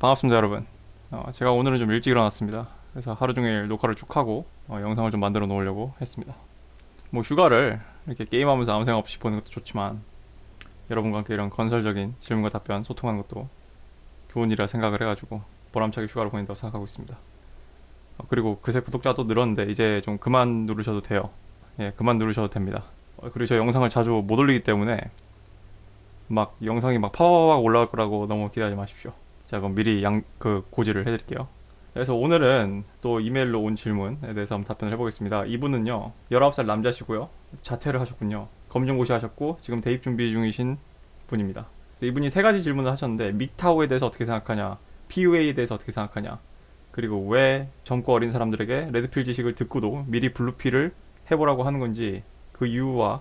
반갑습니다, 여러분. 제가 오늘은 좀 일찍 일어났습니다. 그래서 하루 종일 녹화를 쭉 하고 영상을 좀 만들어 놓으려고 했습니다. 뭐 휴가를 이렇게 게임하면서 아무 생각 없이 보는 것도 좋지만 여러분과 함께 이런 건설적인 질문과 답변 소통하는 것도 좋은 일이라 생각을 해가지고 보람차게 휴가를 보낸다고 생각하고 있습니다. 그리고 그새 구독자도 늘었는데 이제 좀 그만 누르셔도 돼요. 예, 그만 누르셔도 됩니다. 그리고 저 영상을 자주 못 올리기 때문에 막 영상이 막 파워가 올라갈 거라고 너무 기대하지 마십시오. 자, 그럼 미리 고지를 해드릴게요. 그래서 오늘은 또 이메일로 온 질문에 대해서 한번 답변을 해보겠습니다. 이분은요, 19살 남자시고요, 자퇴를 하셨군요. 검정고시 하셨고 지금 대입 준비 중이신 분입니다. 그래서 이분이 세 가지 질문을 하셨는데, 믹타오에 대해서 어떻게 생각하냐, PUA에 대해서 어떻게 생각하냐, 그리고 왜 젊고 어린 사람들에게 레드필 지식을 듣고도 미리 블루필을 해보라고 하는 건지, 그 이유와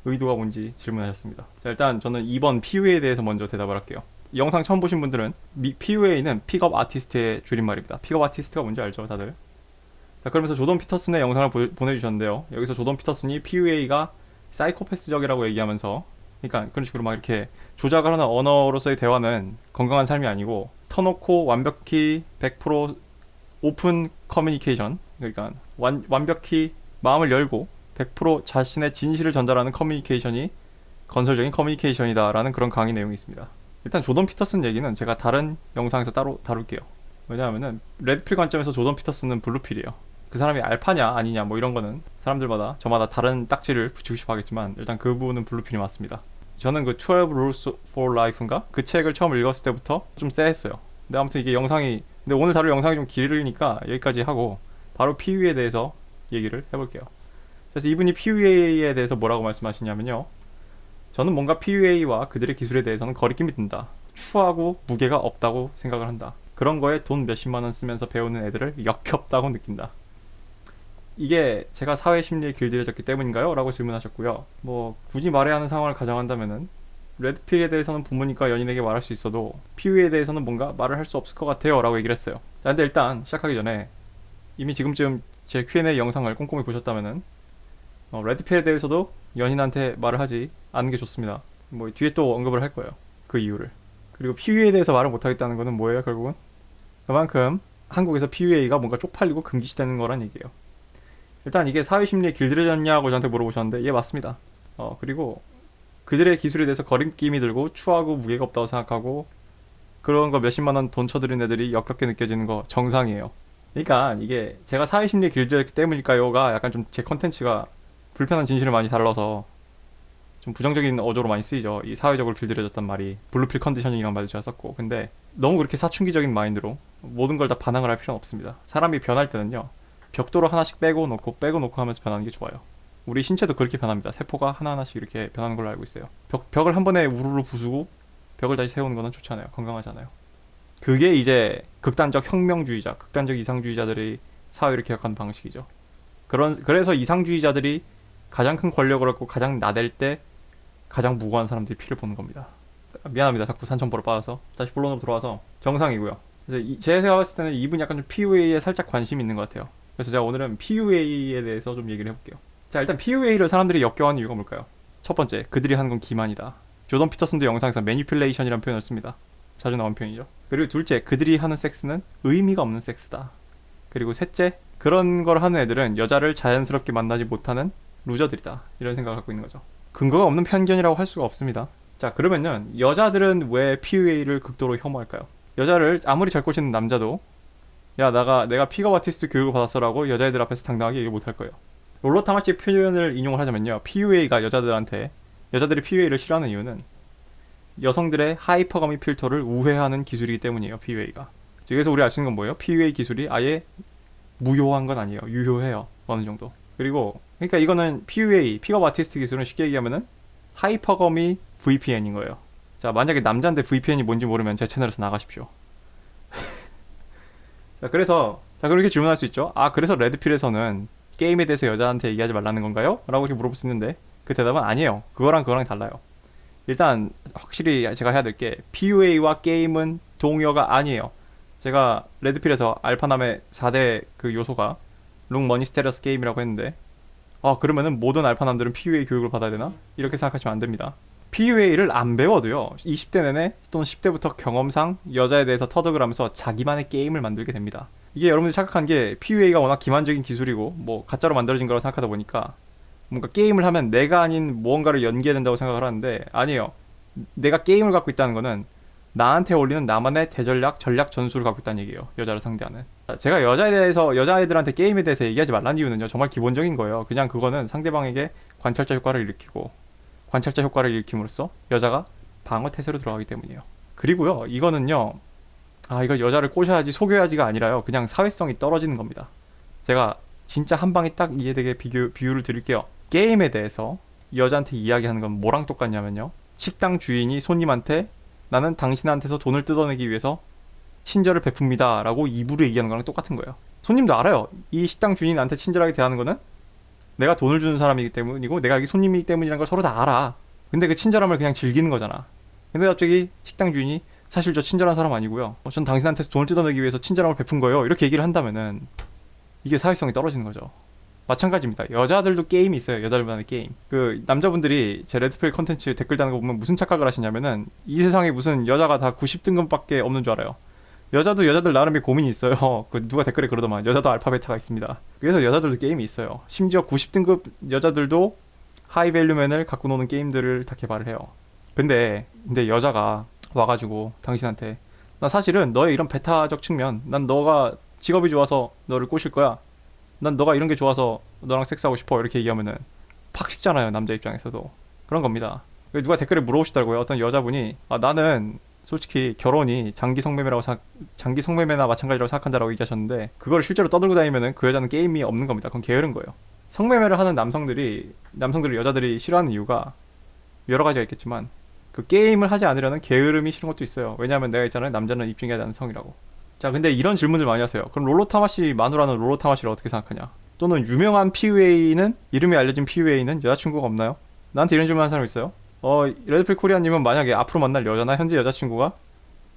의도가 뭔지 질문하셨습니다. 자, 일단 저는 2번 PUA에 대해서 먼저 대답을 할게요. 영상 처음 보신 분들은 PUA는 픽업 아티스트의 줄임말입니다. 픽업 아티스트가 뭔지 알죠, 다들? 자, 그러면서 조던 피터슨의 영상을 보내주셨는데요. 여기서 조던 피터슨이 PUA가 사이코패스적이라고 얘기하면서, 그러니까 그런 식으로 막 이렇게 조작을 하는 언어로서의 대화는 건강한 삶이 아니고, 터놓고 완벽히 100% 오픈 커뮤니케이션, 그러니까 완벽히 마음을 열고 100% 자신의 진실을 전달하는 커뮤니케이션이 건설적인 커뮤니케이션이다라는 그런 강의 내용이 있습니다. 일단 조던 피터슨 얘기는 제가 다른 영상에서 따로 다룰게요. 왜냐하면은 레드필 관점에서 조던 피터슨은 블루필이에요. 그 사람이 알파냐 아니냐 뭐 이런 거는 사람들마다 저마다 다른 딱지를 붙이고 싶어 하겠지만, 일단 그 부분은 블루필이 맞습니다. 저는 그 12 Rules for Life인가? 그 책을 처음 읽었을 때부터 좀 쎄했어요. 근데 아무튼 이게 근데 오늘 다룰 영상이 좀 길으니까 여기까지 하고 바로 PUA에 대해서 얘기를 해볼게요. 그래서 이분이 PUA에 대해서 뭐라고 말씀하시냐면요, 저는 뭔가 PUA와 그들의 기술에 대해서는 거리낌이 든다. 추하고 무게가 없다고 생각을 한다. 그런 거에 돈 몇십만 원 쓰면서 배우는 애들을 역겹다고 느낀다. 이게 제가 사회심리에 길들여졌기 때문인가요? 라고 질문하셨고요. 뭐 굳이 말해야 하는 상황을 가정한다면은 레드필에 대해서는 부모님과 연인에게 말할 수 있어도 PUA에 대해서는 뭔가 말을 할 수 없을 것 같아요, 라고 얘기를 했어요. 자, 근데 일단 시작하기 전에 이미 지금쯤 제 Q&A 영상을 꼼꼼히 보셨다면은 레드필에 대해서도 연인한테 말을 하지 않는 게 좋습니다. 뭐 뒤에 또 언급을 할 거예요, 그 이유를. 그리고 PUA에 대해서 말을 못하겠다는 거는 뭐예요, 결국은? 그만큼 한국에서 PUA가 뭔가 쪽팔리고 금기시되는 거란 얘기예요. 일단 이게 사회심리에 길들여졌냐고 저한테 물어보셨는데, 예, 맞습니다. 그리고 그들의 기술에 대해서 거리낌이 들고 추하고 무게가 없다고 생각하고 그런 거 몇십만 원 돈 쳐들인 애들이 역겹게 느껴지는 거 정상이에요. 그러니까 이게 제가 사회심리에 길들여졌기 때문일까요가 약간 좀 제 컨텐츠가 불편한 진실을 많이 다뤄서 좀 부정적인 어조로 많이 쓰이죠. 이 사회적으로 길들여졌단 말이 블루필 컨디셔닝이란 말도 제가 썼고, 근데 너무 그렇게 사춘기적인 마인드로 모든 걸 다 반항을 할 필요는 없습니다. 사람이 변할 때는요, 벽돌을 하나씩 빼고 놓고 하면서 변하는 게 좋아요. 우리 신체도 그렇게 변합니다. 세포가 하나하나씩 이렇게 변하는 걸로 알고 있어요. 벽을 한 번에 우르르 부수고 벽을 다시 세우는 거는 좋지 않아요. 건강하지 않아요. 그게 이제 극단적 혁명주의자, 극단적 이상주의자들이 사회를 개혁하는 방식이죠. 그래서 이상주의자들이 가장 큰 권력을 얻고 가장 나댈 때 가장 무고한 사람들이 피를 보는 겁니다. 미안합니다. 자꾸 산천포로 빠져서. 다시 본론으로 들어와서 정상이고요. 그래서 제가 봤을 때는 이분이 약간 좀 PUA에 살짝 관심이 있는 것 같아요. 그래서 제가 오늘은 PUA에 대해서 좀 얘기를 해볼게요. 자, 일단 PUA를 사람들이 역겨워하는 이유가 뭘까요? 첫 번째, 그들이 하는 건 기만이다. 조던 피터슨도 영상에서 매니플레이션이라는 표현을 씁니다. 자주 나온 표현이죠. 그리고 둘째, 그들이 하는 섹스는 의미가 없는 섹스다. 그리고 셋째, 그런 걸 하는 애들은 여자를 자연스럽게 만나지 못하는 루저들이다. 이런 생각을 갖고 있는 거죠. 근거가 없는 편견이라고 할 수가 없습니다. 자, 그러면요, 여자들은 왜 PUA를 극도로 혐오할까요? 여자를 아무리 잘 꼬시는 남자도 야, 내가 픽업 아티스트 교육을 받았어라고 여자애들 앞에서 당당하게 얘기 못할 거예요. 롤러 타마씨의 표현을 인용을 하자면요, PUA가 여자들이 PUA를 싫어하는 이유는 여성들의 하이퍼거미 필터를 우회하는 기술이기 때문이에요. PUA가. 여기서 우리 알 수 있는 건 뭐예요? PUA 기술이 아예 무효한 건 아니에요. 유효해요. 어느 정도. 그리고 그러니까 이거는 PUA, 픽업 아티스트 기술은 쉽게 얘기하면은 하이퍼거미 VPN인 거예요. 자, 만약에 남자인데 VPN이 뭔지 모르면 제 채널에서 나가십시오. 자, 그렇게 질문할 수 있죠. 아, 그래서 레드필에서는 게임에 대해서 여자한테 얘기하지 말라는 건가요? 라고 이렇게 물어볼 수 있는데, 그 대답은 아니에요. 그거랑 달라요. 일단 확실히 제가 해야 될 게, PUA와 게임은 동요가 아니에요. 제가 레드필에서 알파남의 4대 그 요소가 룩 머니스테리어스 게임이라고 했는데, 그러면은 모든 알파남들은 PUA 교육을 받아야 되나? 이렇게 생각하시면 안 됩니다. PUA를 안 배워도요 20대 내내 또는 10대부터 경험상 여자에 대해서 터득을 하면서 자기만의 게임을 만들게 됩니다. 이게 여러분들이 착각한 게 PUA가 워낙 기만적인 기술이고 뭐 가짜로 만들어진 거라고 생각하다 보니까 뭔가 게임을 하면 내가 아닌 무언가를 연기해야 된다고 생각을 하는데 아니에요. 내가 게임을 갖고 있다는 거는 나한테 어울리는 나만의 전략 전술을 갖고 있다는 얘기예요. 여자를 상대하는. 제가 여자애들한테 게임에 대해서 얘기하지 말라는 이유는요 정말 기본적인 거예요. 그냥 그거는 상대방에게 관찰자 효과를 일으키고 관찰자 효과를 일으킴으로써 여자가 방어 태세로 들어가기 때문이에요. 그리고요 이거는요 이거 여자를 꼬셔야지 속여야지가 아니라요 그냥 사회성이 떨어지는 겁니다. 제가 진짜 한 방에 딱 이해되게 비유를 드릴게요. 게임에 대해서 여자한테 이야기하는 건 뭐랑 똑같냐면요 식당 주인이 손님한테 나는 당신한테서 돈을 뜯어내기 위해서 친절을 베풉니다 라고 입으로 얘기하는 거랑 똑같은 거예요. 손님도 알아요. 이 식당 주인한테 친절하게 대하는 거는 내가 돈을 주는 사람이기 때문이고 내가 여기 손님이기 때문이라는 걸 서로 다 알아. 근데 그 친절함을 그냥 즐기는 거잖아. 근데 갑자기 식당 주인이 사실 저 친절한 사람 아니고요 전 당신한테서 돈을 뜯어내기 위해서 친절함을 베푼 거예요 이렇게 얘기를 한다면은 이게 사회성이 떨어지는 거죠. 마찬가지입니다. 여자들도 게임이 있어요. 여자들만의 게임. 그 남자분들이 제 레드필 컨텐츠 댓글 다는 거 보면 무슨 착각을 하시냐면은 이 세상에 무슨 여자가 다 90등급밖에 없는 줄 알아요. 여자들 나름의 고민이 있어요. 그 누가 댓글에 그러더만 여자도 알파 베타가 있습니다. 그래서 여자들도 게임이 있어요. 심지어 90등급 여자들도 하이밸류맨을 갖고 노는 게임들을 다 개발을 해요. 근데 여자가 와가지고 당신한테 나 사실은 너의 이런 베타적 측면 난 너가 직업이 좋아서 너를 꼬실 거야. 난 너가 이런 게 좋아서 너랑 섹스하고 싶어 이렇게 얘기하면은 팍 식잖아요. 남자 입장에서도 그런 겁니다. 누가 댓글에 물어보시더라고요. 어떤 여자분이 나는 솔직히 결혼이 장기 성매매나 마찬가지라고 생각한다라고 얘기하셨는데 그걸 실제로 떠들고 다니면은 그 여자는 게임이 없는 겁니다. 그건 게으른 거예요. 성매매를 하는 남성들을 여자들이 싫어하는 이유가 여러 가지가 있겠지만 그 게임을 하지 않으려는 게으름이 싫은 것도 있어요. 왜냐하면 내가 있잖아요. 남자는 입증해야 하는 성이라고. 자, 근데 이런 질문들 많이 하세요. 그럼 롤로타마시 마누라는 롤로타마시를 어떻게 생각하냐? 또는 유명한 PUA는 이름이 알려진 PUA는 여자친구가 없나요? 나한테 이런 질문 하는 사람 있어요. 레드필 코리아님은 만약에 앞으로 만날 여자나 현재 여자친구가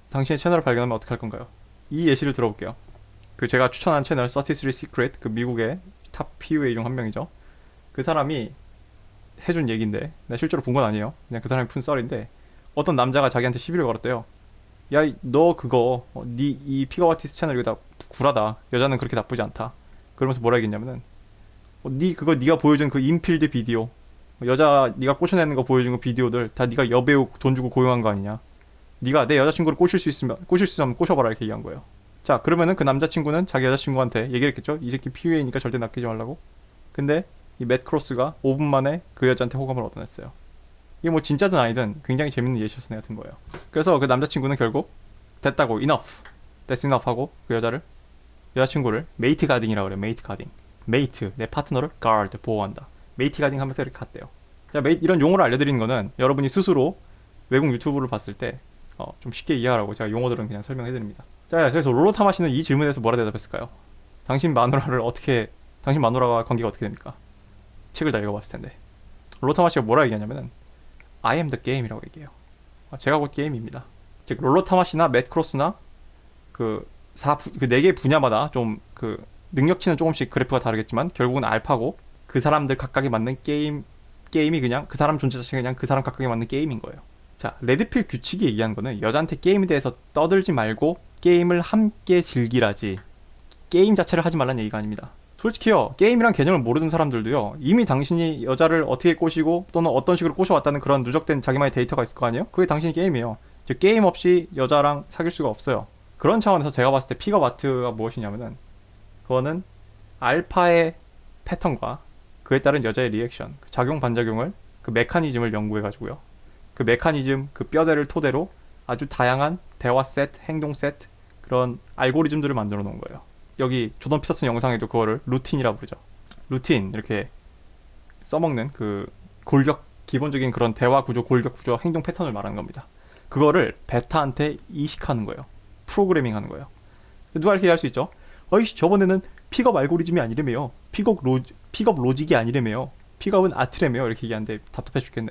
당신의 채널을 발견하면 어떻게 할 건가요? 이 예시를 들어볼게요. 그 제가 추천한 채널 33 Secret 그 미국의 탑 PUA 중 한 명이죠. 그 사람이 해준 얘기인데 내가 실제로 본 건 아니에요. 그냥 그 사람이 푼 썰인데 어떤 남자가 자기한테 시비를 걸었대요. 야, 너 그거 이 피거아티스트 채널 이거 다 구라다. 여자는 그렇게 나쁘지 않다. 그러면서 뭐라 얘기했냐면은 그거 네가 보여준 그 인필드 비디오 여자 네가 꼬셔내는 거 보여준 거 비디오들 다 네가 여배우 돈 주고 고용한 거 아니냐. 네가 내 여자친구를 꼬실 수 있으면 꼬셔봐라 이렇게 얘기한 거예요. 자, 그러면은 그 남자친구는 자기 여자친구한테 얘기를 했겠죠. 이 새끼 PUA니까 절대 낚이지 말라고. 근데 이 맷 크로스가 5분 만에 그 여자한테 호감을 얻어냈어요. 이게 뭐 진짜든 아니든 굉장히 재밌는 예시였어 같은 거예요. 그래서 그 남자친구는 결국 됐다고 that's enough 하고 그 여자친구를 메이트 가딩이라고 그래요. 메이트 가딩. 메이트, 내 파트너를 guard, 보호한다. 메이트 가딩 하면서 이렇게 갔대요. 자, 이런 용어를 알려드리는 거는 여러분이 스스로 외국 유튜브를 봤을 때 좀 쉽게 이해하라고 제가 용어들은 그냥 설명해드립니다. 자, 그래서 롤로타마시는 이 질문에서 뭐라 대답했을까요? 당신 마누라와 관계가 어떻게 됩니까? 책을 다 읽어봤을 텐데 롤로타마시가 뭐라 얘기하냐면은 I am the game이라고 얘기해요. 제가 곧 게임입니다. 즉 롤로타마시나 맷 크로스나 그 4개 분야마다 좀 그 능력치는 조금씩 그래프가 다르겠지만 결국은 알파고 그 사람들 각각에 맞는 게임이 그냥 그 사람 존재 자체가 그냥 그 사람 각각에 맞는 게임인 거예요. 자, 레드필 규칙이 얘기하는 거는 여자한테 게임에 대해서 떠들지 말고 게임을 함께 즐기라지 게임 자체를 하지 말라는 얘기가 아닙니다. 솔직히요, 게임이란 개념을 모르는 사람들도요 이미 당신이 여자를 어떻게 꼬시고 또는 어떤 식으로 꼬셔왔다는 그런 누적된 자기만의 데이터가 있을 거 아니에요? 그게 당신이 게임이에요. 즉 게임 없이 여자랑 사귈 수가 없어요. 그런 차원에서 제가 봤을 때 픽업 아트가 무엇이냐면은 그거는 알파의 패턴과 그에 따른 여자의 리액션, 그 작용 반작용을 그 메커니즘을 연구해가지고요 그 메커니즘, 그 뼈대를 토대로 아주 다양한 대화 세트, 행동 세트 그런 알고리즘들을 만들어 놓은 거예요. 여기 조던 피터슨 영상에도 그거를 루틴이라고 부르죠. 루틴 이렇게 써먹는 그 기본적인 그런 대화 구조, 골격 구조, 행동 패턴을 말하는 겁니다. 그거를 베타한테 이식하는 거예요. 프로그래밍 하는 거예요. 누가 이렇게 할 수 있죠? 어이씨, 저번에는 픽업 알고리즘이 아니래매요. 픽업 로직이 아니래매요. 픽업은 아트래매요. 이렇게 얘기하는데 답답해 죽겠네.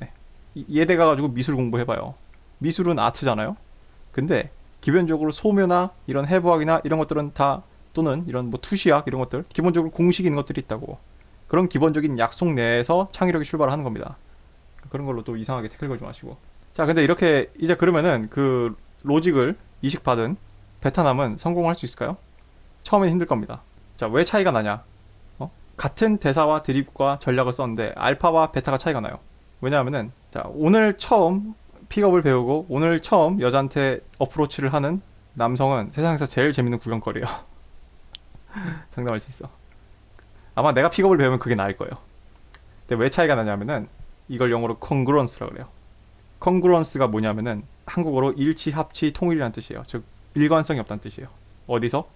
얘대 가가지고 미술 공부해봐요. 미술은 아트잖아요. 근데 기본적으로 소묘나 이런 해부학이나 이런 것들은 다 또는 이런 뭐 투시학 이런 것들 기본적으로 공식이 있는 것들이 있다고. 그런 기본적인 약속 내에서 창의력이 출발을 하는 겁니다. 그런 걸로 또 이상하게 태클 걸지 마시고. 자, 근데 이렇게 이제 그러면은 그 로직을 이식받은 베타남은 성공할 수 있을까요? 처음엔 힘들 겁니다. 자, 왜 차이가 나냐? 같은 대사와 드립과 전략을 썼는데 알파와 베타가 차이가 나요. 왜냐하면은 자, 오늘 처음 픽업을 배우고 오늘 처음 여자한테 어프로치를 하는 남성은 세상에서 제일 재밌는 구경거리예요. 장담할 수 있어. 아마 내가 픽업을 배우면 그게 나을 거예요. 근데 왜 차이가 나냐면은 이걸 영어로 congruence라 그래요. congruence가 뭐냐면은 한국어로 일치, 합치, 통일이라는 뜻이에요. 즉 일관성이 없다는 뜻이에요. 어디서?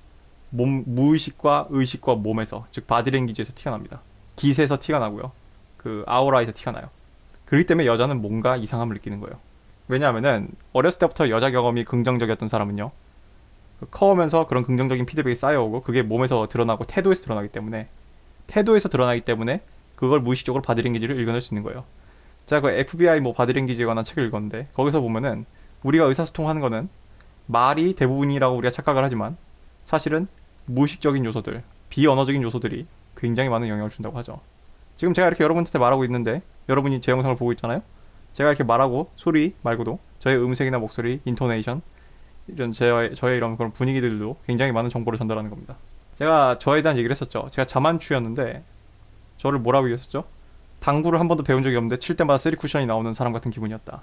무의식과 의식과 몸에서, 즉 바디랭귀지에서 티가 납니다. 기세에서 티가 나고요. 그 아우라에서 티가 나요. 그렇기 때문에 여자는 뭔가 이상함을 느끼는 거예요. 왜냐하면은 어렸을 때부터 여자 경험이 긍정적이었던 사람은요, 커오면서 그런 긍정적인 피드백이 쌓여오고 그게 몸에서 드러나고 태도에서 드러나기 때문에 그걸 무의식적으로 바디랭귀지를 읽어낼 수 있는 거예요. 제가 그 FBI 뭐 바디랭귀지에 관한 책을 읽었는데 거기서 보면은 우리가 의사소통하는 거는 말이 대부분이라고 우리가 착각을 하지만 사실은 무의식적인 요소들, 비언어적인 요소들이 굉장히 많은 영향을 준다고 하죠. 지금 제가 이렇게 여러분한테 말하고 있는데 여러분이 제 영상을 보고 있잖아요. 제가 이렇게 말하고 소리 말고도 저의 음색이나 목소리, 인토네이션 이런 저의 이런 그런 분위기들도 굉장히 많은 정보를 전달하는 겁니다. 제가 저에 대한 얘기를 했었죠. 제가 자만추였는데 저를 뭐라고 얘기했었죠? 당구를 한 번도 배운 적이 없는데 칠 때마다 3쿠션이 나오는 사람 같은 기분이었다.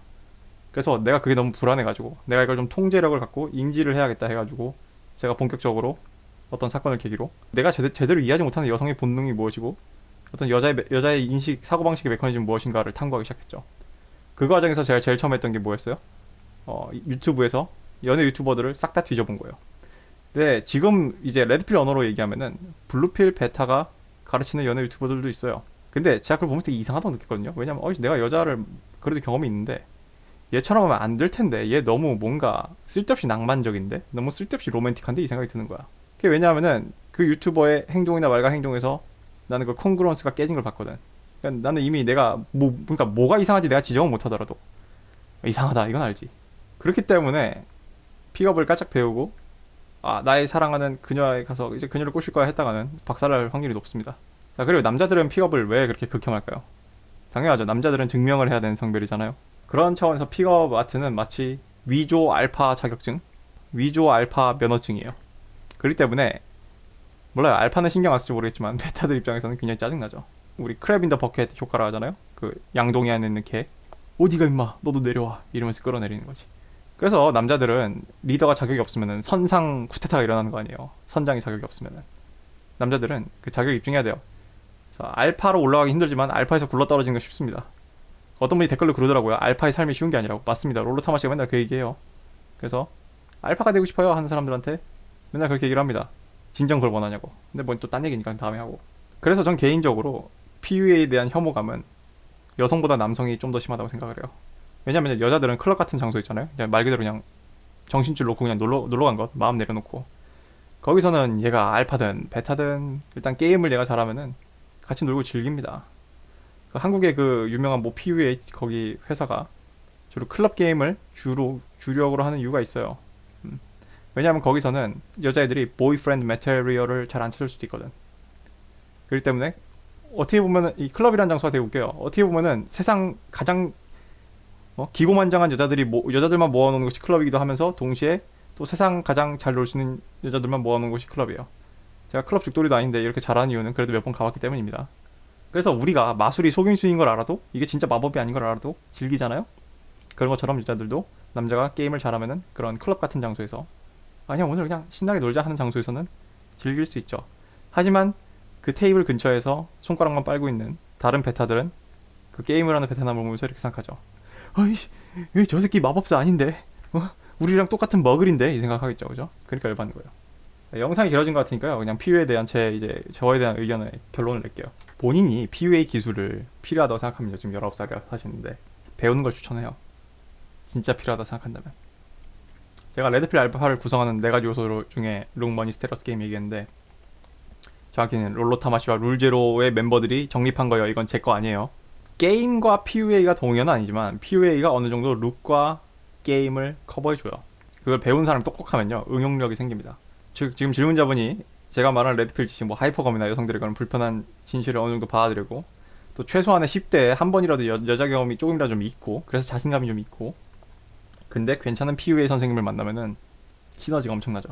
그래서 내가 그게 너무 불안해가지고 내가 이걸 좀 통제력을 갖고 인지를 해야겠다 해가지고 제가 본격적으로 어떤 사건을 계기로 내가 제대로 이해하지 못하는 여성의 본능이 무엇이고 어떤 여자의 인식, 사고방식의 메커니즘이 무엇인가를 탐구하기 시작했죠. 그 과정에서 제가 제일 처음 했던 게 뭐였어요? 유튜브에서 연애 유튜버들을 싹 다 뒤져본 거예요. 근데 지금 이제 레드필 언어로 얘기하면은 블루필 베타가 가르치는 연애 유튜버들도 있어요. 근데 제가 그걸 보면서 되게 이상하다고 느꼈거든요. 왜냐면 내가 여자를 그래도 경험이 있는데 얘처럼 하면 안 될 텐데 얘 너무 뭔가 쓸데없이 낭만적인데 너무 쓸데없이 로맨틱한데 이 생각이 드는 거야. 그게 왜냐하면은 그 유튜버의 행동이나 말과 행동에서 나는 그 콩그런스가 깨진 걸 봤거든. 그러니까 나는 이미 내가 그러니까 뭐가 이상한지 내가 지적은 못하더라도 이상하다 이건 알지. 그렇기 때문에 픽업을 깔짝 배우고 나의 사랑하는 그녀에 가서 이제 그녀를 꼬실 거야 했다가는 박살날 확률이 높습니다. 자, 그리고 남자들은 픽업을 왜 그렇게 극혐할까요? 당연하죠. 남자들은 증명을 해야 되는 성별이잖아요. 그런 차원에서 픽업 아트는 마치 위조 알파 자격증, 위조 알파 면허증이에요. 그렇기 때문에 몰라요. 알파는 신경 안 쓸지 모르겠지만 베타들 입장에서는 굉장히 짜증나죠. 우리 크랩 인 더 버켓 효과라 하잖아요. 그 양동이 안에 있는 개 어디가 임마 너도 내려와 이러면서 끌어내리는 거지. 그래서 남자들은 리더가 자격이 없으면은 선상 쿠데타가 일어나는 거 아니에요. 선장이 자격이 없으면은 남자들은 그 자격을 입증해야 돼요. 그래서 알파로 올라가기 힘들지만 알파에서 굴러떨어지는 거 쉽습니다. 어떤 분이 댓글로 그러더라고요. 알파의 삶이 쉬운 게 아니라고. 맞습니다. 롤로 타마시가 맨날 그 얘기해요. 그래서 알파가 되고 싶어요 하는 사람들한테 맨날 그렇게 얘기를 합니다. 진정 그걸 원하냐고. 근데 뭐 또 딴 얘기니까 다음에 하고. 그래서 전 개인적으로 PUA에 대한 혐오감은 여성보다 남성이 좀 더 심하다고 생각을 해요. 왜냐면 여자들은 클럽 같은 장소 있잖아요. 그냥 말 그대로 그냥 정신줄 놓고 그냥 놀러 간 것, 마음 내려놓고 거기서는 얘가 알파든 베타든 일단 게임을 얘가 잘하면은 같이 놀고 즐깁니다. 그 한국의 그 유명한 뭐 PUA 거기 회사가 주로 클럽 게임을 주력으로 하는 이유가 있어요. 왜냐하면 거기서는 여자애들이 보이프렌드 매테리얼을 잘 안 찾을 수도 있거든. 그렇기 때문에 어떻게 보면은 이 클럽이라는 장소가 되게 웃겨요. 어떻게 보면은 세상 가장 기고만장한 여자들만 모아놓은 곳이 클럽이기도 하면서 동시에 또 세상 가장 잘 놀 수 있는 여자들만 모아놓은 곳이 클럽이에요. 제가 클럽 죽돌이도 아닌데 이렇게 잘하는 이유는 그래도 몇 번 가봤기 때문입니다. 그래서 우리가 마술이 속임수인 걸 알아도 이게 진짜 마법이 아닌 걸 알아도 즐기잖아요. 그런 것처럼 여자들도 남자가 게임을 잘하면은 그런 클럽 같은 장소에서 아니야 오늘 그냥 신나게 놀자 하는 장소에서는 즐길 수 있죠. 하지만 그 테이블 근처에서 손가락만 빨고 있는 다른 베타들은 그 게임을 하는 베트남을 보면서 이렇게 생각하죠. 어이씨, 저 새끼 마법사 아닌데? 우리랑 똑같은 머글인데? 이 생각하겠죠, 그죠? 그러니까 열받는 거예요. 영상이 길어진 것 같으니까요. 그냥 PUA에 대한 저에 대한 의견을 결론을 낼게요. 본인이 PUA 기술을 필요하다고 생각하면 지금 19살이라 하시는데 배우는 걸 추천해요. 진짜 필요하다고 생각한다면. 제가 레드필 알파를 구성하는 4가지 요소 중에 룩, 머니, 스테러스 게임 얘기했는데 정확히는 롤로타마시와 룰제로의 멤버들이 정립한 거예요. 이건 제 거 아니에요. 게임과 PUA가 동의어는 아니지만 PUA가 어느 정도 룩과 게임을 커버해줘요. 그걸 배운 사람이 똑똑하면요 응용력이 생깁니다. 즉 지금 질문자분이 제가 말한 레드필 지시 뭐 하이퍼검이나 여성들에 관한 불편한 진실을 어느 정도 받아들이고 또 최소한의 10대에 한 번이라도 여자 경험이 조금이라도 좀 있고 그래서 자신감이 좀 있고 근데 괜찮은 PUA 선생님을 만나면은 시너지가 엄청나죠.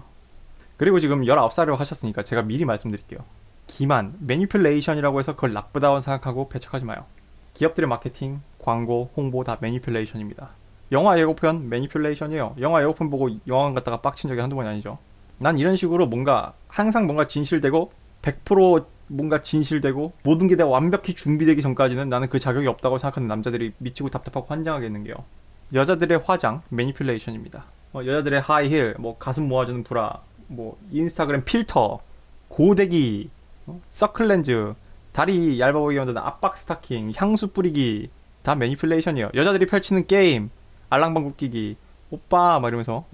그리고 지금 19살이라고 하셨으니까 제가 미리 말씀드릴게요. 기만, 매니플레이션이라고 해서 그걸 나쁘다고 생각하고 배척하지 마요. 기업들의 마케팅, 광고, 홍보 다 매니플레이션입니다. 영화 예고편 매니플레이션이에요. 영화 예고편 보고 영화관 갔다가 빡친 적이 한두 번이 아니죠. 난 이런 식으로 뭔가 항상 뭔가 진실되고 100% 뭔가 진실되고 모든 게 다 완벽히 준비되기 전까지는 나는 그 자격이 없다고 생각하는 남자들이 미치고 답답하고 환장하게 있는 게요. 여자들의 화장 매니플레이션입니다. 여자들의 하이힐, 뭐 가슴 모아주는 브라, 뭐 인스타그램 필터, 고데기, 서클렌즈, 다리 얇아 보이게 만드는 압박 스타킹, 향수 뿌리기 다 매니플레이션이에요. 여자들이 펼치는 게임, 알랑방구 끼기, 오빠 막 이러면서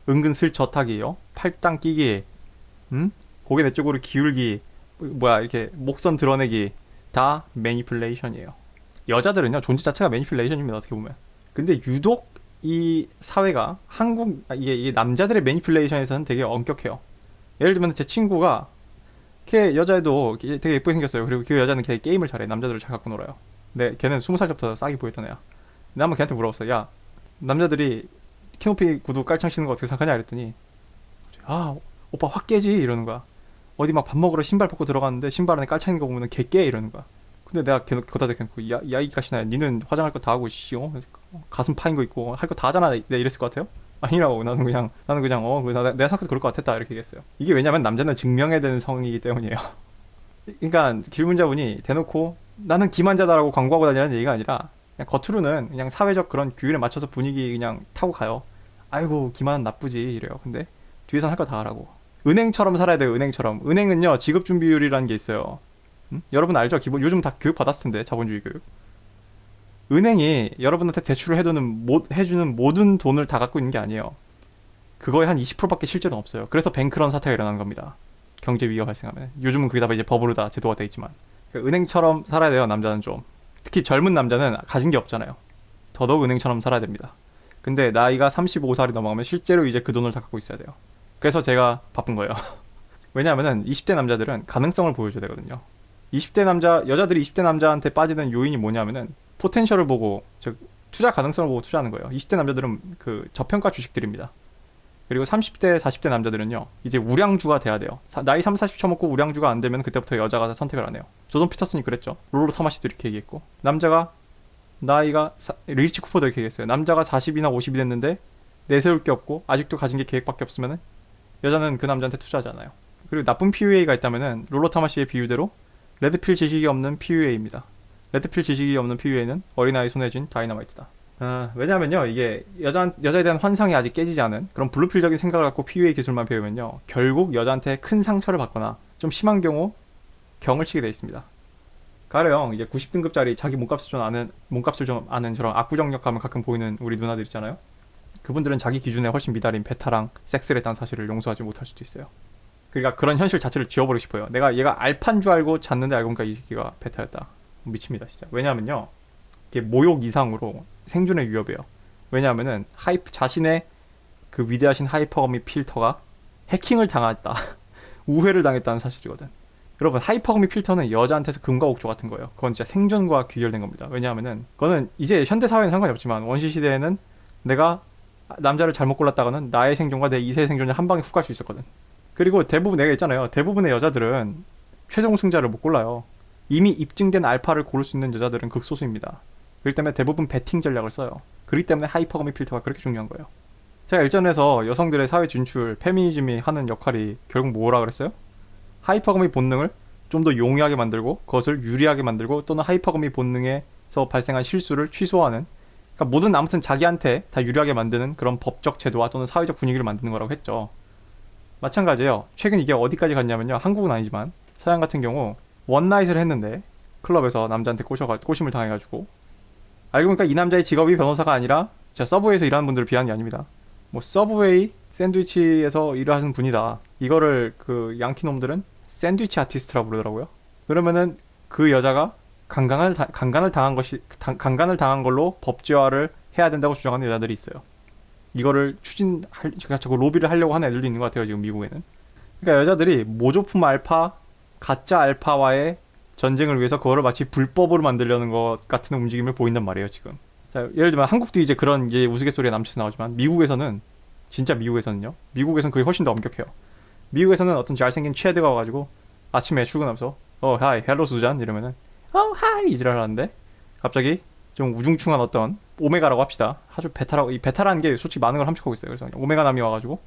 은근슬 젖하기요, 팔짱 끼기, 고개 내 쪽으로 기울기, 뭐야 이렇게 목선 드러내기 다 매니플레이션이에요. 여자들은요 존재 자체가 매니플레이션입니다 어떻게 보면. 근데 유독 이 사회가 이게 남자들의 매니플레이션에서는 되게 엄격해요. 예를 들면 제 친구가 걔 여자애도 되게 예쁘게 생겼어요. 그리고 그 여자는 걔 게임을 잘해. 남자들을 잘 갖고 놀아요. 근데 걔는 20살 때부터 싸게 보였던 애야. 근데 한번 걔한테 물어봤어. 야, 남자들이 키높이 구두 깔창 신는 거 어떻게 생각하냐 이랬더니 아 오빠 확 깨지 이러는 거야. 어디 막 밥 먹으러 신발 벗고 들어갔는데 신발 안에 깔창 있는 거 보면 개 깨 이러는 거야. 근데 내가 거기다 대놓고 야 이 가시나야 니는 화장할 거 다 하고 씨어 가슴 파인 거 있고 할 거 다 하잖아. 내가 이랬을 것 같아요? 아니라고. 나는 그냥 내가 생각해도 그럴 것 같았다 이렇게 얘기했어요. 이게 왜냐면 남자는 증명해야 되는 성이기 때문이에요. 그러니까 길문자분이 대놓고 나는 기만자다라고 광고하고 다니는 얘기가 아니라 그냥 겉으로는 그냥 사회적 그런 규율에 맞춰서 분위기 그냥 타고 가요. 아이고 기만은 나쁘지 이래요. 근데 뒤에선 할 거 다 하라고. 은행처럼 살아야 돼요. 은행처럼. 은행은요 직업준비율이라는 게 있어요. 여러분 알죠? 요즘 다 교육 받았을 텐데 자본주의 교육. 은행이 여러분한테 대출을 해주는 모든 돈을 다 갖고 있는 게 아니에요. 그거의 한 20%밖에 실제로는 없어요. 그래서 뱅크런 사태가 일어나는 겁니다. 경제 위기가 발생하면. 요즘은 그게 다 이제 법으로 다 제도가 돼 있지만. 그러니까 은행처럼 살아야 돼요. 남자는 좀. 특히 젊은 남자는 가진 게 없잖아요. 더더욱 은행처럼 살아야 됩니다. 근데 나이가 35살이 넘어가면 실제로 이제 그 돈을 다 갖고 있어야 돼요. 그래서 제가 바쁜 거예요. 왜냐하면은 20대 남자들은 가능성을 보여줘야 되거든요. 여자들이 20대 남자한테 빠지는 요인이 뭐냐면은 포텐셜을 보고, 즉 투자 가능성을 보고 투자하는 거예요. 20대 남자들은 그 저평가 주식들입니다. 그리고 30대, 40대 남자들은요, 이제 우량주가 돼야 돼요. 나이 30, 40 쳐먹고 우량주가 안 되면 그때부터 여자가 선택을 안 해요. 조던 피터슨이 그랬죠. 롤로 타마시도 이렇게 얘기했고, 리치 쿠퍼도 이렇게 얘기했어요. 남자가 40이나 50이 됐는데 내세울 게 없고 아직도 가진 게 계획밖에 없으면은 여자는 그 남자한테 투자하지 않아요. 그리고 나쁜 PUA가 있다면은 롤로 타마시의 비유대로 레드필 지식이 없는 PUA입니다. 레드필 지식이 없는 PUA는 어린아이 손에 쥔 다이너마이트다. 왜냐면요, 이게 여자에 대한 환상이 아직 깨지지 않은 그런 블루필적인 생각을 갖고 PUA 기술만 배우면요, 결국 여자한테 큰 상처를 받거나 좀 심한 경우 경을 치게 돼 있습니다. 가령 이제 90등급짜리 자기 몸값을 좀 아는 저런 압구정력감을 가끔 보이는 우리 누나들 있잖아요. 그분들은 자기 기준에 훨씬 미달인 베타랑 섹스를 했다는 사실을 용서하지 못할 수도 있어요. 그러니까 그런 현실 자체를 지워버리고 싶어요. 내가 얘가 알파인 줄 알고 잤는데 알고 보니까 이 새끼가 베타였다. 미칩니다 진짜. 왜냐면요, 이게 모욕 이상으로 생존의 위협이에요. 왜냐하면은 자신의 그 위대하신 하이퍼거미 필터가 해킹을 당했다. 우회를 당했다는 사실이거든. 여러분, 하이퍼거미 필터는 여자한테서 금과 옥조 같은 거예요. 그건 진짜 생존과 귀결된 겁니다. 왜냐하면은 그거는 이제 현대 사회는 상관이 없지만 원시 시대에는 내가 남자를 잘못 골랐다가는 나의 생존과 내 이세의 생존이 한 방에 훅 갈 수 있었거든. 그리고 내가 있잖아요. 대부분의 여자들은 최종 승자를 못 골라요. 이미 입증된 알파를 고를 수 있는 여자들은 극소수입니다. 그렇기 때문에 대부분 배팅 전략을 써요. 그렇기 때문에 하이퍼거미 필터가 그렇게 중요한 거예요. 제가 일전에서 여성들의 사회 진출, 페미니즘이 하는 역할이 결국 뭐라 그랬어요? 하이퍼거미 본능을 좀 더 용이하게 만들고 그것을 유리하게 만들고 또는 하이퍼거미 본능에서 발생한 실수를 취소하는, 그러니까 모든 아무튼 자기한테 다 유리하게 만드는 그런 법적 제도와 또는 사회적 분위기를 만드는 거라고 했죠. 마찬가지예요. 최근 이게 어디까지 갔냐면요, 한국은 아니지만 서양 같은 경우 원나잇을 했는데 클럽에서 남자한테 꼬심을 당해가지고, 알고 보니까 이 남자의 직업이 변호사가 아니라 제가 서브웨이에서 일하는 분들을 비하는 게 아닙니다. 뭐 서브웨이 샌드위치에서 일을 하시는 분이다. 이거를 그 양키놈들은 샌드위치 아티스트라고 부르더라고요. 그러면은 그 여자가 강간을 당한 걸로 법제화를 해야 된다고 주장하는 여자들이 있어요. 이거를 그러니까 저거 로비를 하려고 하는 애들도 있는 것 같아요, 지금 미국에는. 그러니까 여자들이 모조품 알파, 가짜 알파와의 전쟁을 위해서 그거를 마치 불법으로 만들려는 것 같은 움직임을 보인단 말이에요 지금. 자, 예를 들면 한국도 이제 그런 이제 우스갯소리가 남쳐서 나오지만 미국에서는 진짜 미국에서는요. 미국에서는 그게 훨씬 더 엄격해요. 미국에서는 어떤 잘생긴 체드가 와가지고 아침에 출근하면서 하이 헬로 수잔 이러면은 하이 이지랄 하는데 갑자기 좀 우중충한 어떤 오메가라고 합시다. 아주 베타라고 이 베타라는 게 솔직히 많은 걸 함축하고 있어요. 그래서 오메가 남이 와가지고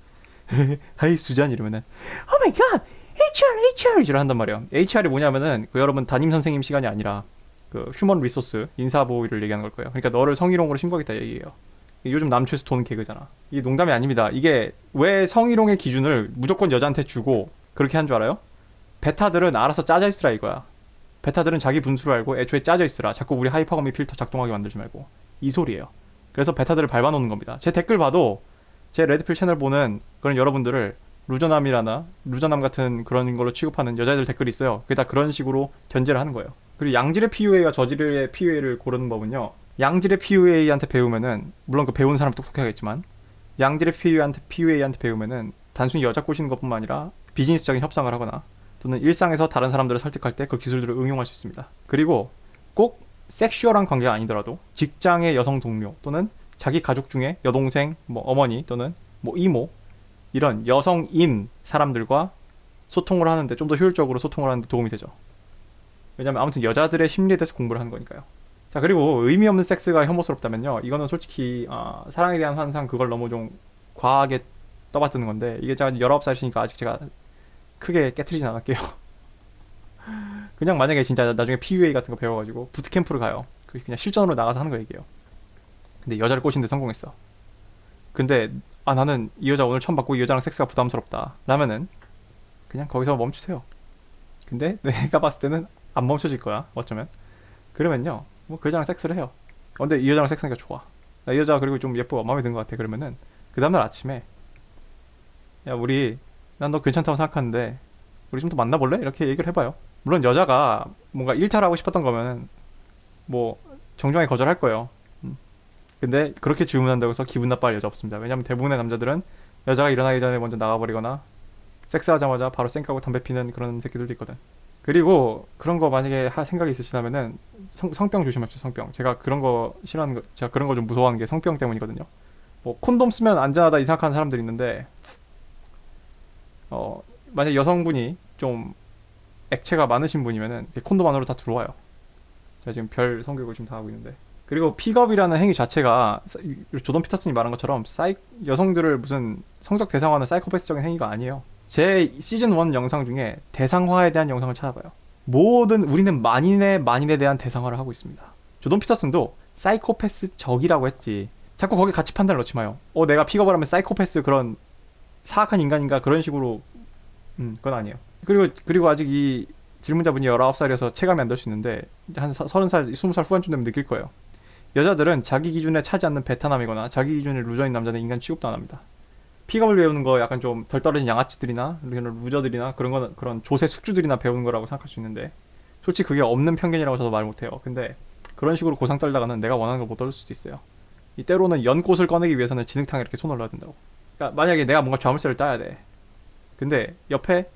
하이 수잔 이러면은 오 마이 갓 HR 이지랄 한단 말이에요. HR이 뭐냐면은 그 여러분 담임 선생님 시간이 아니라 그 휴먼 리소스 인사보호를 얘기하는 걸 거예요. 그러니까 너를 성희롱으로 신고하겠다 얘기예요. 요즘 남초에서 도는 개그잖아. 이게 농담이 아닙니다. 이게 왜 성희롱의 기준을 무조건 여자한테 주고 그렇게 한 줄 알아요? 베타들은 알아서 짜져 있으라 이거야. 베타들은 자기 분수를 알고 애초에 짜져 있으라. 자꾸 우리 하이퍼거미 필터 작동하게 만들지 말고. 이 소리예요. 그래서 베타들을 밟아놓는 겁니다. 제 댓글 봐도 제 레드필 채널 보는 그런 여러분들을 루저남이라나 루저남 같은 그런 걸로 취급하는 여자애들 댓글이 있어요. 그게 다 그런 식으로 견제를 하는 거예요. 그리고 양질의 PUA와 저질의 PUA를 고르는 법은요. 양질의 PUA한테 배우면은 물론 그 배운 사람 똑똑해야겠지만 양질의 PUA한테 배우면은 단순히 여자 꼬시는 것뿐만 아니라 비즈니스적인 협상을 하거나 또는 일상에서 다른 사람들을 설득할 때 그 기술들을 응용할 수 있습니다. 그리고 꼭 섹슈얼한 관계가 아니더라도 직장의 여성 동료 또는 자기 가족 중에 여동생, 뭐 어머니 또는 뭐 이모 이런 여성인 사람들과 소통을 하는데 좀 더 효율적으로 소통을 하는데 도움이 되죠. 왜냐면 아무튼 여자들의 심리에 대해서 공부를 하는 거니까요. 자, 그리고 의미 없는 섹스가 혐오스럽다면요. 이거는 솔직히 사랑에 대한 환상 그걸 너무 좀 과하게 떠받드는 건데 이게 제가 19살이니까 아직 제가 크게 깨트리진 않을게요. 그냥 만약에 진짜 나중에 PUA 같은 거 배워가지고 부트캠프를 가요. 그냥 실전으로 나가서 하는 거 얘기해요. 근데 여자를 꼬시는데 성공했어. 근데 나는 이 여자 오늘 처음 봤고 이 여자랑 섹스가 부담스럽다 라면은 그냥 거기서 멈추세요. 근데 내가 봤을 때는 안 멈춰질 거야 어쩌면. 그러면요 뭐 그 여자랑 섹스를 해요. 근데 이 여자랑 섹스하니까 좋아. 나 이 여자 그리고 좀 예뻐 마음에 든 것 같아. 그러면은 그 다음날 아침에 야 우리 난 너 괜찮다고 생각하는데 우리 좀 더 만나볼래? 이렇게 얘기를 해봐요. 물론 여자가 뭔가 일탈하고 싶었던 거면 뭐 정중하게 거절할 거예요. 근데 그렇게 질문한다고 해서 기분 나빠할 여자 없습니다. 왜냐면 대부분의 남자들은 여자가 일어나기 전에 먼저 나가버리거나 섹스하자마자 바로 쌩까고 담배 피는 그런 새끼들도 있거든. 그리고 그런 거 만약에 생각이 있으시다면은 성병 조심하십시오. 성병. 제가 그런 거 싫어하는 거, 제가 그런 거 좀 무서워하는 게 성병 때문이거든요. 뭐 콘돔 쓰면 안전하다 이 생각하는 사람들이 있는데 만약 여성분이 좀 액체가 많으신 분이면은 콘돔 안으로 다 들어와요. 제가 지금 별 성교육을 지금 다 하고 있는데. 그리고 픽업이라는 행위 자체가 조던 피터슨이 말한 것처럼 여성들을 무슨 성적 대상화하는 사이코패스적인 행위가 아니에요. 제 시즌 1 영상 중에 대상화에 대한 영상을 찾아봐요. 우리는 만인에 대한 대상화를 하고 있습니다. 조던 피터슨도 사이코패스적이라고 했지. 자꾸 거기 가치 판단을 넣지 마요. 내가 픽업을 하면 사이코패스 그런 사악한 인간인가 그런 식으로 그건 아니에요. 그리고 아직 이 질문자분이 19살이어서 체감이 안 될 수 있는데 한 30살, 20살 후반쯤 되면 느낄 거예요. 여자들은 자기 기준에 차지 않는 베타남이거나 자기 기준에 루저인 남자는 인간 취급도 안 합니다. 픽업을 배우는 거 약간 좀 덜 떨어진 양아치들이나 루저들이나 그런 조세 숙주들이나 배우는 거라고 생각할 수 있는데 솔직히 그게 없는 편견이라고 저도 말 못해요. 근데 그런 식으로 고상 떨다가는 내가 원하는 걸 못 얻을 수도 있어요. 이 때로는 연꽃을 꺼내기 위해서는 진흙탕에 이렇게 손을 넣어야 된다고. 그러니까 만약에 내가 뭔가 자물쇠를 따야 돼. 근데 옆에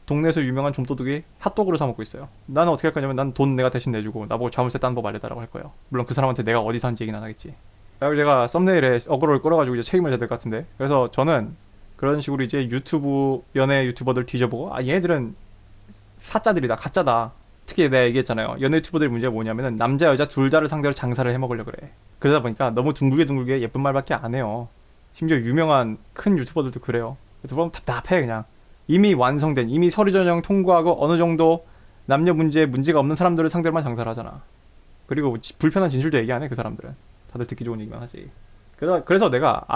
동네에서 유명한 좀도둑이 핫도그를 사 먹고 있어요. 나는 어떻게 할 거냐면 난 돈 내가 대신 내주고 나보고 자물쇠 딴 법 알려달라고 할 거예요. 물론 그 사람한테 내가 어디 사는지 얘기는 안 하겠지. 제가 썸네일에 어그로를 끌어가지고 이제 책임을 져야 될 것 같은데. 그래서 저는 그런 식으로 이제 연애 유튜버들 뒤져보고 얘네들은 사짜들이다 가짜다. 특히 내가 얘기했잖아요. 연애 유튜버들의 문제가 뭐냐면은 남자 여자 둘 다를 상대로 장사를 해먹으려고 그래. 그러다 보니까 너무 둥글게 예쁜 말밖에 안 해요. 심지어 유명한 큰 유튜버들도 그래요. 들어보면 답답해 그냥. 이미 완성된 이미 서류 전형 통과하고 어느 정도 남녀 문제가 없는 사람들을 상대로만 장사를 하잖아. 그리고 불편한 진실도 얘기 안 해 그 사람들은. 다들 듣기 좋은 얘기만 하지. 그래서 내가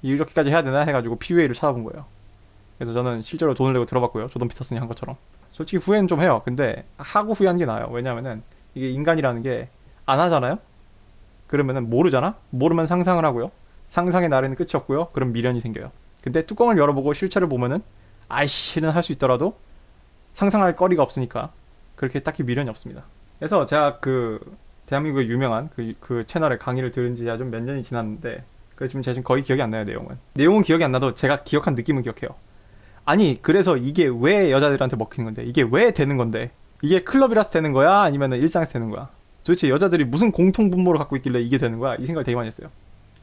이렇게까지 해야 되나 해가지고 PUA를 찾아본 거예요. 그래서 저는 실제로 돈을 내고 들어봤고요. 조던 피터슨이 한 것처럼. 솔직히 후회는 좀 해요. 근데 하고 후회하는 게 나아요. 왜냐면은 이게 인간이라는 게 안 하잖아요. 그러면은 모르잖아. 모르면 상상을 하고요. 상상의 나래는 끝이 없고요. 그럼 미련이 생겨요. 근데 뚜껑을 열어보고 실체를 보면은 실은 할 수 있더라도 상상할 거리가 없으니까 그렇게 딱히 미련이 없습니다. 그래서 제가 대한민국의 유명한 그 채널의 강의를 들은 지 좀 몇 년이 지났는데 지금 제가 거의 기억이 안 나요. 내용은 기억이 안 나도 제가 기억한 느낌은 기억해요. 그래서 이게 왜 여자들한테 먹히는 건데 이게 왜 되는 건데 이게 클럽이라서 되는 거야? 아니면 일상에서 되는 거야? 도대체 여자들이 무슨 공통 분모를 갖고 있길래 이게 되는 거야? 이 생각을 되게 많이 했어요.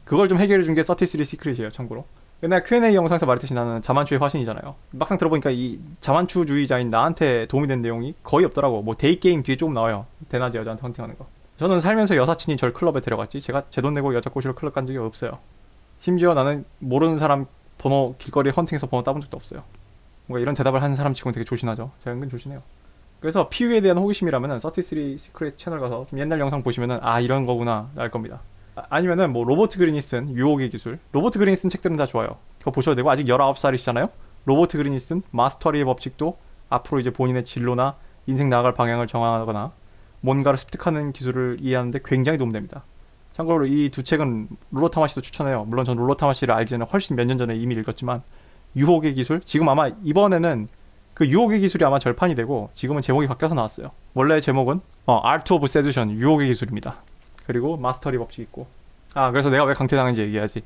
그걸 좀 해결해 준 게 33 시크릿이에요, 참고로. 근데 Q&A 영상에서 말했듯이 나는 자만추의 화신이잖아요. 막상 들어보니까 이 자만추주의자인 나한테 도움이 된 내용이 거의 없더라고. 뭐 데이게임 뒤에 조금 나와요. 대낮에 여자한테 헌팅하는 거. 저는 살면서 여사친이 절 클럽에 데려갔지 제가 제 돈 내고 여자 꼬시러 클럽 간 적이 없어요. 심지어 나는 모르는 사람 번호 길거리 헌팅해서 번호 따본 적도 없어요. 뭔가 이런 대답을 하는 사람 치고는 되게 조신하죠. 제가 은근 조신해요. 그래서 PU에 대한 호기심이라면은 33 시크릿 채널 가서 좀 옛날 영상 보시면은 아 이런 거구나 알 겁니다. 아니면은 뭐 로버트 그린이 쓴 유혹의 기술. 로버트 그린이 쓴 책들은 다 좋아요. 그거 보셔도 되고 아직 19살이시잖아요. 로버트 그린이 쓴 마스터리의 법칙도 앞으로 이제 본인의 진로나 인생 나아갈 방향을 정하거나 뭔가를 습득하는 기술을 이해하는데 굉장히 도움됩니다. 참고로 이 두 책은 룰러 타마시도 추천해요. 물론 전 룰러 타마시를 알기 전에 훨씬 몇 년 전에 이미 읽었지만 유혹의 기술 지금 아마 이번에는 그 유혹의 기술이 아마 절판이 되고 지금은 제목이 바뀌어서 나왔어요. 원래 제목은 Art of Seduction 유혹의 기술입니다. 그리고 마스터리 법칙 있고 그래서 내가 왜 강퇴당한지 얘기하지.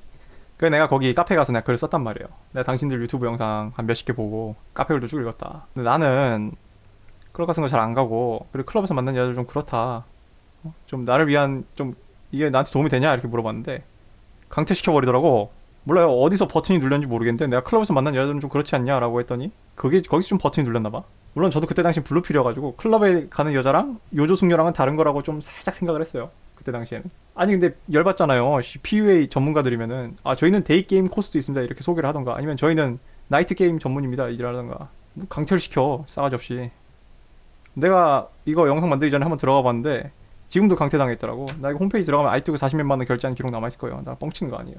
그래 내가 거기 카페 가서 내가 글을 썼단 말이에요. 내가 당신들 유튜브 영상 한 몇십 개 보고 카페 글도 쭉 읽었다. 근데 나는 클럽 같은 거 잘 안 가고 그리고 클럽에서 만난 여자들 좀 그렇다. 좀 나를 위한 좀 이게 나한테 도움이 되냐 이렇게 물어봤는데 강퇴시켜버리더라고. 몰라요. 어디서 버튼이 눌렸는지 모르겠는데 내가 클럽에서 만난 여자들은 좀 그렇지 않냐라고 했더니 그게 거기서 좀 버튼이 눌렸나봐. 물론 저도 그때 당시 블루필이어가지고 클럽에 가는 여자랑 요조숙녀랑은 다른 거라고 좀 살짝 생각을 했어요. 그때 당시에는. 아니 근데 열받잖아요. PUA 전문가들이면은 저희는 데이게임 코스도 있습니다 이렇게 소개를 하던가 아니면 저희는 나이트게임 전문입니다 이라던가 뭐 강퇴를 시켜 싸가지 없이. 내가 이거 영상 만들기 전에 한번 들어가 봤는데 지금도 강퇴당했더라고. 나 이거 홈페이지 들어가면 아이투그 40몇만 원 결제한 기록 남아있을 거예요. 나 뻥치는 거 아니에요.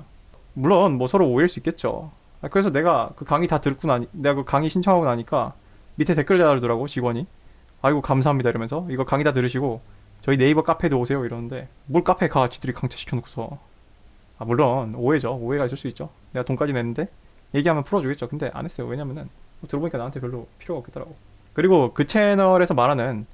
물론 뭐 서로 오해일 수 있겠죠. 그래서 내가 그 강의 다 듣고 내가 그 강의 신청하고 나니까 밑에 댓글 달아주더라고 직원이. 아이고 감사합니다 이러면서 이거 강의 다 들으시고 저희 네이버 카페도 오세요 이러는데 뭘 카페 가 지들이 강퇴시켜놓고서. 물론 오해죠. 오해가 있을 수 있죠. 내가 돈까지 냈는데 얘기하면 풀어주겠죠. 근데 안 했어요. 왜냐면은 뭐 들어보니까 나한테 별로 필요가 없겠더라고. 그리고 그 채널에서 말하는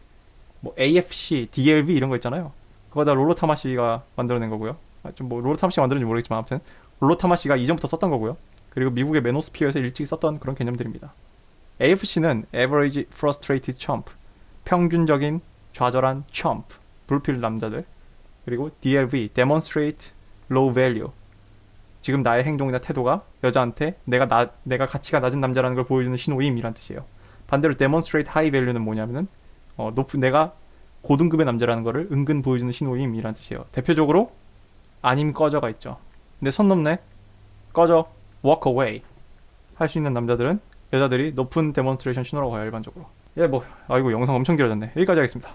뭐 AFC, DLV 이런 거 있잖아요. 그거 다 롤로 타마시가 만들어낸 거고요. 좀 뭐 롤로 타마시가 만들었는지 모르겠지만 아무튼 롤로 타마시가 이전부터 썼던 거고요. 그리고 미국의 메노스피어에서 일찍 썼던 그런 개념들입니다. AFC는 Average Frustrated Chump, 평균적인 좌절한 chump, 불필 남자들. 그리고 DLV, Demonstrate Low Value, 지금 나의 행동이나 태도가 여자한테 내가 가치가 낮은 남자라는 걸 보여주는 신호임이란 뜻이에요. 반대로 Demonstrate High Value는 뭐냐면은 내가 고등급의 남자라는 거를 은근 보여주는 신호임이란 뜻이에요. 대표적으로 아님 꺼져가 있죠. 근데 손 넘네, 꺼져, walk away 할 수 있는 남자들은 여자들이 높은 데몬스트레이션 신호라고 해요 일반적으로. 뭐 아이고 영상 엄청 길어졌네. 여기까지 하겠습니다.